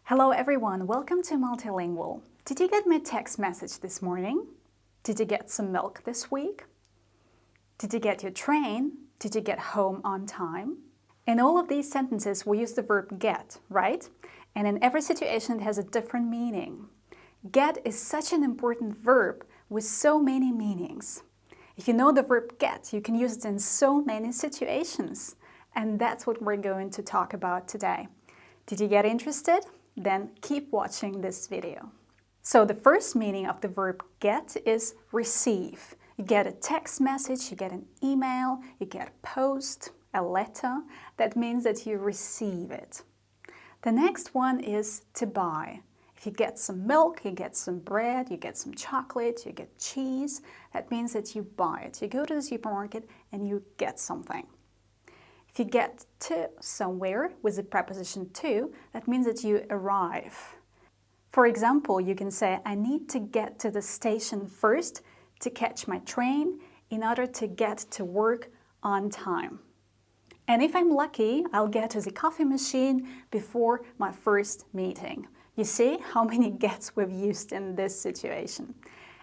Hello everyone, welcome to Multilingual. Did you get my text message this morning? Did you get some milk this week? Did you get your train? Did you get home on time? In all of these sentences we use the verb get, right? And in every situation it has a different meaning. Get is such an important verb with so many meanings. If you know the verb get, you can use it in so many situations. And that's what we're going to talk about today. Did you get interested? Then keep watching this video. So the first meaning of the verb get is receive. You get a text message, you get an email, you get a post, a letter. That means that you receive it. The next one is to buy. If you get some milk, you get some bread, you get some chocolate, you get cheese, that means that you buy it. You go to the supermarket and you get something. If you get to somewhere with the preposition to, that means that you arrive. For example, you can say, I need to get to the station first to catch my train in order to get to work on time. And if I'm lucky, I'll get to the coffee machine before my first meeting. You see how many gets we've used in this situation.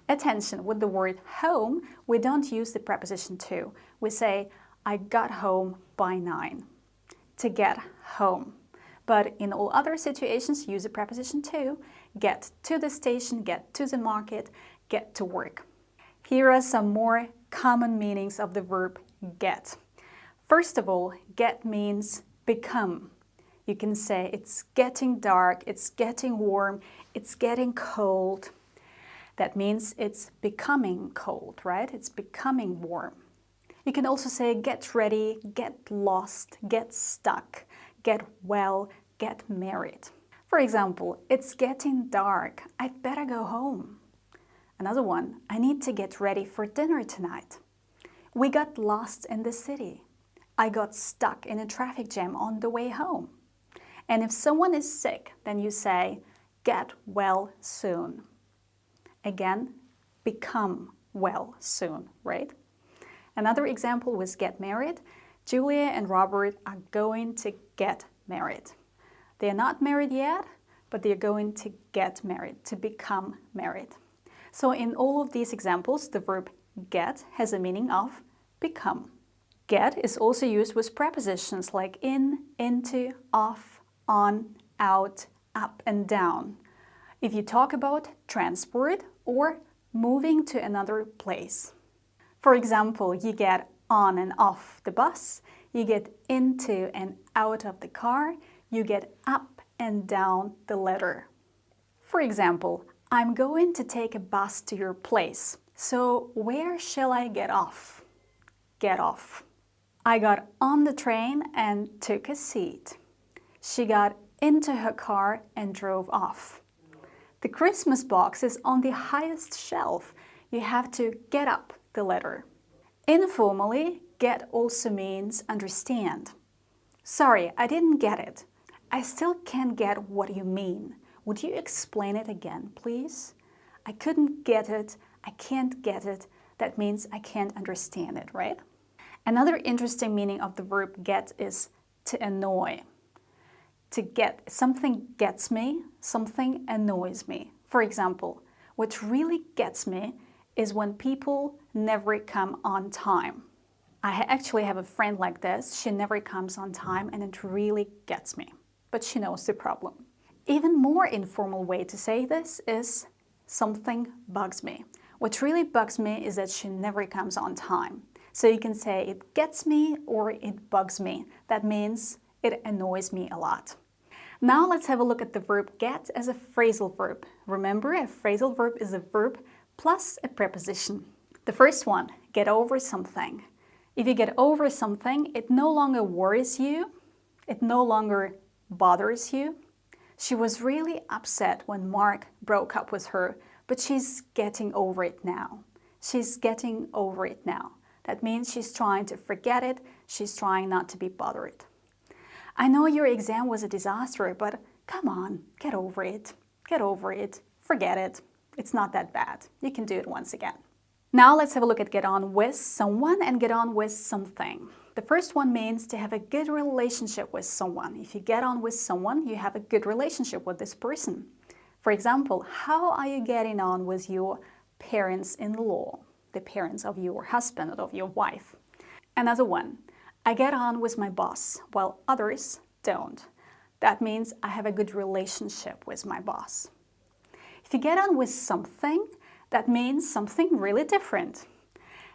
Attention, with the word home, we don't use the preposition to. We say, I got home by 9. To get home. But in all other situations, use the preposition to. Get to the station, get to the market, get to work. Here are some more common meanings of the verb get. First of all, get means become. You can say it's getting dark, it's getting warm, it's getting cold. That means it's becoming cold, right? It's becoming warm. You can also say get ready, get lost, get stuck, get well, get married. For example, it's getting dark, I'd better go home. Another one, I need to get ready for dinner tonight. We got lost in the city. I got stuck in a traffic jam on the way home. And if someone is sick, then you say, get well soon. Again, become well soon, right? Another example was get married. Julia and Robert are going to get married. They are not married yet, but they are going to get married, to become married. So in all of these examples, the verb get has a meaning of become. Get is also used with prepositions like in, into, off, on, out, up and down. If you talk about transport or moving to another place. For example, you get on and off the bus, you get into and out of the car, you get up and down the ladder. For example, I'm going to take a bus to your place, so where shall I get off? Get off. I got on the train and took a seat. She got into her car and drove off. The Christmas box is on the highest shelf. You have to get up the ladder. Informally, get also means understand. Sorry, I didn't get it. I still can't get what you mean. Would you explain it again, please? I couldn't get it. I can't get it. That means I can't understand it, right? Another interesting meaning of the verb get is to annoy. To get, something gets me, something annoys me. For example, what really gets me is when people never come on time. I actually have a friend like this. She never comes on time and it really gets me. But she knows the problem. Even more informal way to say this is something bugs me. What really bugs me is that she never comes on time. So you can say it gets me or it bugs me. That means it annoys me a lot. Now let's have a look at the verb get as a phrasal verb. Remember, a phrasal verb is a verb plus a preposition. The first one, get over something. If you get over something, it no longer worries you, it no longer bothers you. She was really upset when Mark broke up with her, but she's getting over it now. She's getting over it now. That means she's trying to forget it, she's trying not to be bothered. I know your exam was a disaster, but come on, get over it. Get over it. Forget it. It's not that bad. You can do it once again. Now let's have a look at get on with someone and get on with something. The first one means to have a good relationship with someone. If you get on with someone, you have a good relationship with this person. For example, how are you getting on with your parents-in-law, the parents of your husband or of your wife? Another one, I get on with my boss, while others don't. That means I have a good relationship with my boss. If you get on with something, that means something really different.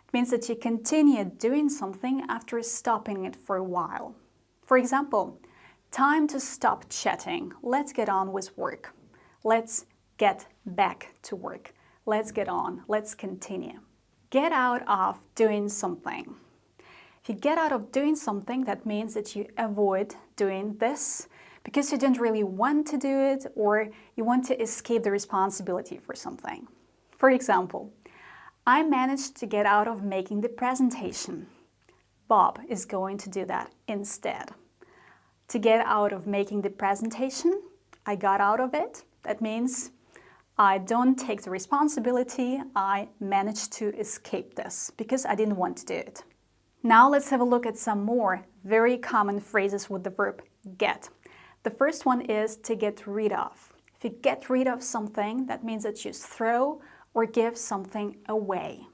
It means that you continue doing something after stopping it for a while. For example, time to stop chatting. Let's get on with work. Let's get back to work. Let's get on. Let's continue. Get out of doing something. If you get out of doing something, that means that you avoid doing this because you didn't really want to do it or you want to escape the responsibility for something. For example, I managed to get out of making the presentation. Bob is going to do that instead. To get out of making the presentation, I got out of it. That means I don't take the responsibility. I managed to escape this because I didn't want to do it. Now let's have a look at some more very common phrases with the verb get. The first one is to get rid of. If you get rid of something, that means that you throw or give something away.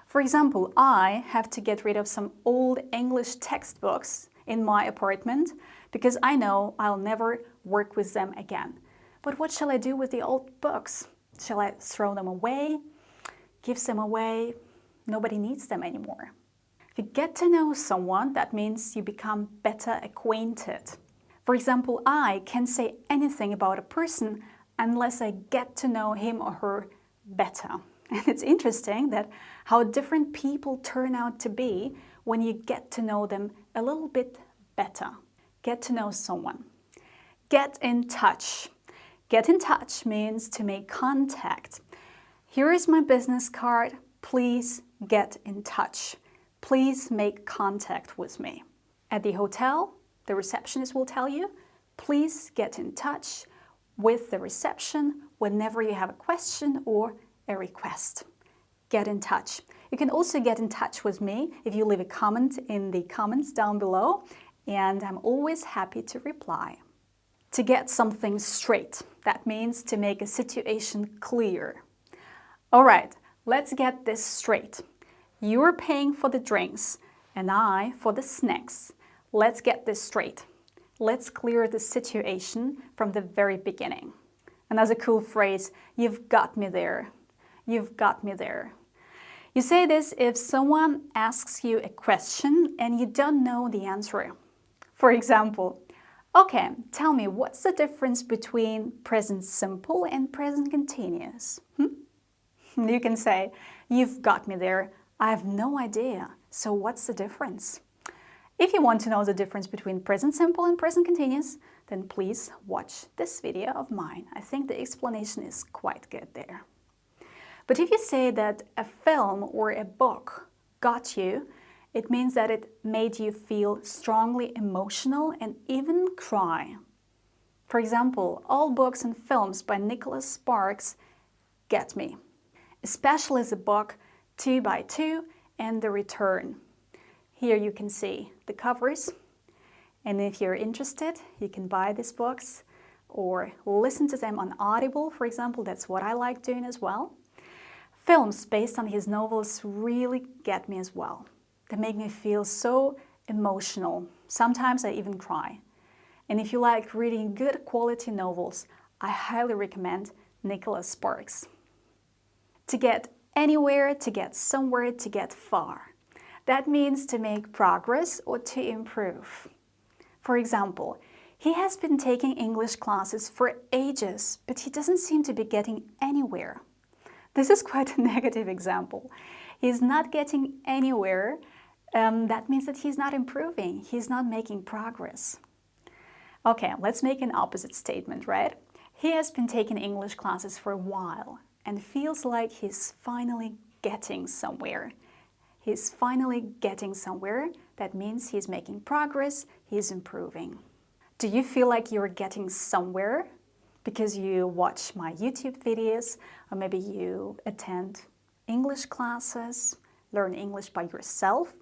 For example, I have to get rid of some old English textbooks in my apartment because I know I'll never work with them again. But what shall I do with the old books? Shall I throw them away? Give them away? Nobody needs them anymore. If you get to know someone, that means you become better acquainted. For example, I can't say anything about a person unless I get to know him or her better. And it's interesting that how different people turn out to be when you get to know them a little bit better. Get to know someone. Get in touch. Get in touch means to make contact. Here is my business card. Please get in touch. Please make contact with me. At the hotel, the receptionist will tell you, please get in touch with the reception whenever you have a question or a request. Get in touch. You can also get in touch with me if you leave a comment in the comments down below, and I'm always happy to reply. To get something straight. That means to make a situation clear. All right, let's get this straight. You're paying for the drinks and I for the snacks. Let's get this straight. Let's clear the situation from the very beginning. Another cool phrase, you've got me there. You've got me there. You say this if someone asks you a question and you don't know the answer. For example, okay, tell me, what's the difference between present simple and present continuous? You can say, you've got me there. I have no idea. So what's the difference? If you want to know the difference between present simple and present continuous, then please watch this video of mine. I think the explanation is quite good there. But if you say that a film or a book got you, it means that it made you feel strongly emotional and even cry. For example, all books and films by Nicholas Sparks get me, especially the book 2 by 2 and The Return. Here you can see the covers, and if you're interested, you can buy these books or listen to them on Audible, for example. That's what I like doing as well. Films based on his novels really get me as well. They make me feel so emotional. Sometimes I even cry. And if you like reading good quality novels, I highly recommend Nicholas Sparks. To get anywhere, to get somewhere, to get far. That means to make progress or to improve. For example, he has been taking English classes for ages, but he doesn't seem to be getting anywhere. This is quite a negative example. He's not getting anywhere. That means that he's not improving. He's not making progress. Okay, let's make an opposite statement, right? He has been taking English classes for a while and feels like he's finally getting somewhere. He's finally getting somewhere. That means he's making progress, he's improving. Do you feel like you're getting somewhere because you watch my YouTube videos, or maybe you attend English classes, learn English by yourself?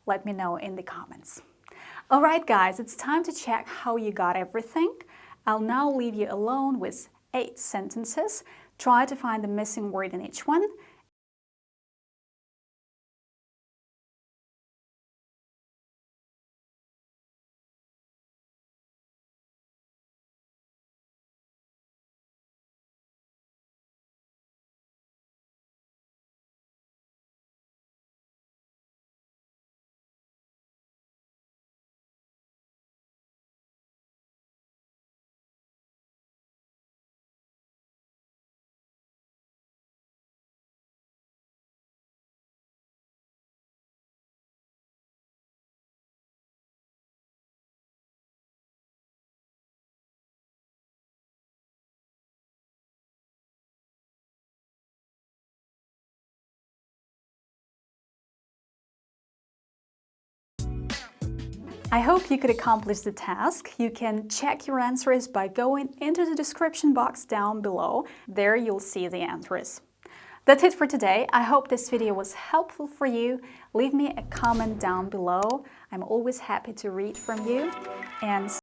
let me know in the comments. Alright guys, it's time to check how you got everything. I'll now leave you alone with 8 sentences. Try to find the missing word in each one. I hope you could accomplish the task. You can check your answers by going into the description box down below. There you'll see the answers. That's it for today. I hope this video was helpful for you. Leave me a comment down below. I'm always happy to read from you. And